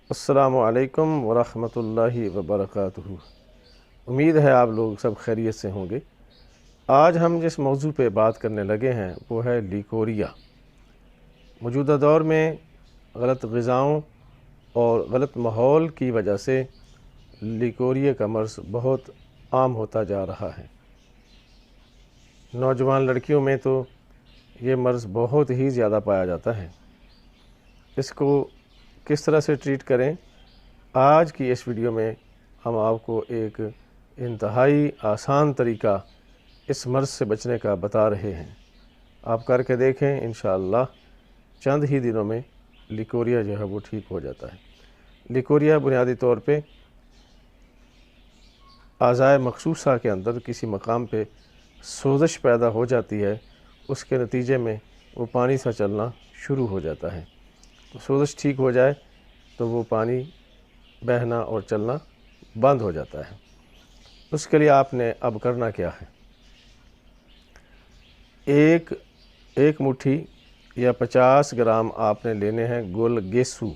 السلام علیکم ورحمۃ اللہ وبرکاتہ۔ امید ہے آپ لوگ سب خیریت سے ہوں گے۔ آج ہم جس موضوع پہ بات کرنے لگے ہیں وہ ہے لیکوریا۔ موجودہ دور میں غلط غذاؤں اور غلط ماحول کی وجہ سے لیکوریا کا مرض بہت عام ہوتا جا رہا ہے۔ نوجوان لڑکیوں میں تو یہ مرض بہت ہی زیادہ پایا جاتا ہے۔ اس کو کس طرح سے ٹریٹ کریں، آج کی اس ویڈیو میں ہم آپ کو ایک انتہائی آسان طریقہ اس مرض سے بچنے کا بتا رہے ہیں۔ آپ کر کے دیکھیں، انشاءاللہ چند ہی دنوں میں لیکوریا جو ہے وہ ٹھیک ہو جاتا ہے۔ لیکوریا بنیادی طور پہ اعضائے مخصوصہ کے اندر کسی مقام پہ سوزش پیدا ہو جاتی ہے، اس کے نتیجے میں وہ پانی سا چلنا شروع ہو جاتا ہے۔ سوزش ٹھیک ہو جائے تو وہ پانی بہنا اور چلنا بند ہو جاتا ہے۔ اس کے لیے آپ نے اب کرنا کیا ہے، ایک مٹھی یا 50 گرام آپ نے لینے ہیں گل گیسو۔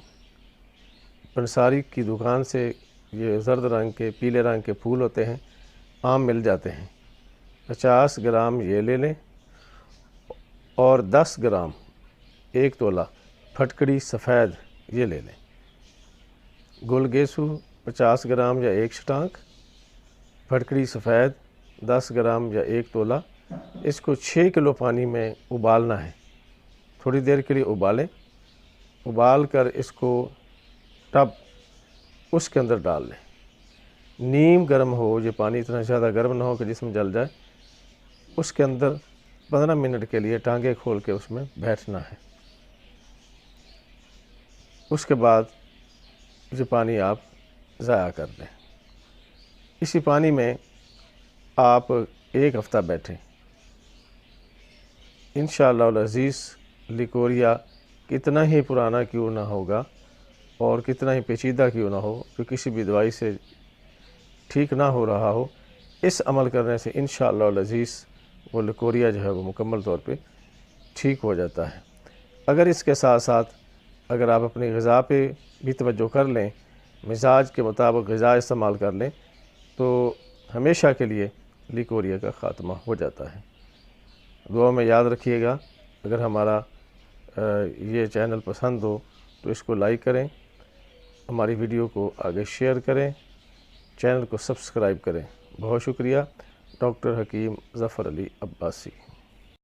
پنساری کی دکان سے یہ زرد رنگ کے پیلے رنگ کے پھول ہوتے ہیں، عام مل جاتے ہیں۔ 50 گرام یہ لے لیں اور 10 گرام 1 تولہ پھٹکڑی سفید یہ لے لیں۔ گل گیسو 50 گرام یا 1 شٹانک، پھٹکڑی سفید 10 گرام یا 1 تولہ۔ اس کو 6 کلو پانی میں ابالنا ہے۔ تھوڑی دیر کے لیے ابالیں، ابال کر اس کو ٹب اس کے اندر ڈال لیں۔ نیم گرم ہو، یہ پانی اتنا زیادہ گرم نہ ہو کہ جسم جل جائے۔ اس کے اندر 15 منٹ کے لیے ٹانگیں کھول کے اس میں بیٹھنا ہے۔ اس کے بعد یہ پانی آپ ضائع کر دیں۔ اسی پانی میں آپ 1 ہفتہ بیٹھیں۔ انشاءاللہ العزیز لیکوریا کتنا ہی پرانا کیوں نہ ہوگا اور کتنا ہی پیچیدہ کیوں نہ ہو، کہ کسی بھی دوائی سے ٹھیک نہ ہو رہا ہو، اس عمل کرنے سے انشاءاللہ العزیز وہ لیکوریا جو ہے وہ مکمل طور پہ ٹھیک ہو جاتا ہے۔ اگر اس کے ساتھ ساتھ اگر آپ اپنی غذا پہ بھی توجہ کر لیں، مزاج کے مطابق غذا استعمال کر لیں، تو ہمیشہ کے لیے لیکوریا کا خاتمہ ہو جاتا ہے۔ دعا میں یاد رکھیے گا۔ اگر ہمارا یہ چینل پسند ہو تو اس کو لائک کریں، ہماری ویڈیو کو آگے شیئر کریں، چینل کو سبسکرائب کریں۔ بہت شکریہ۔ ڈاکٹر حکیم ظفر علی عباسی۔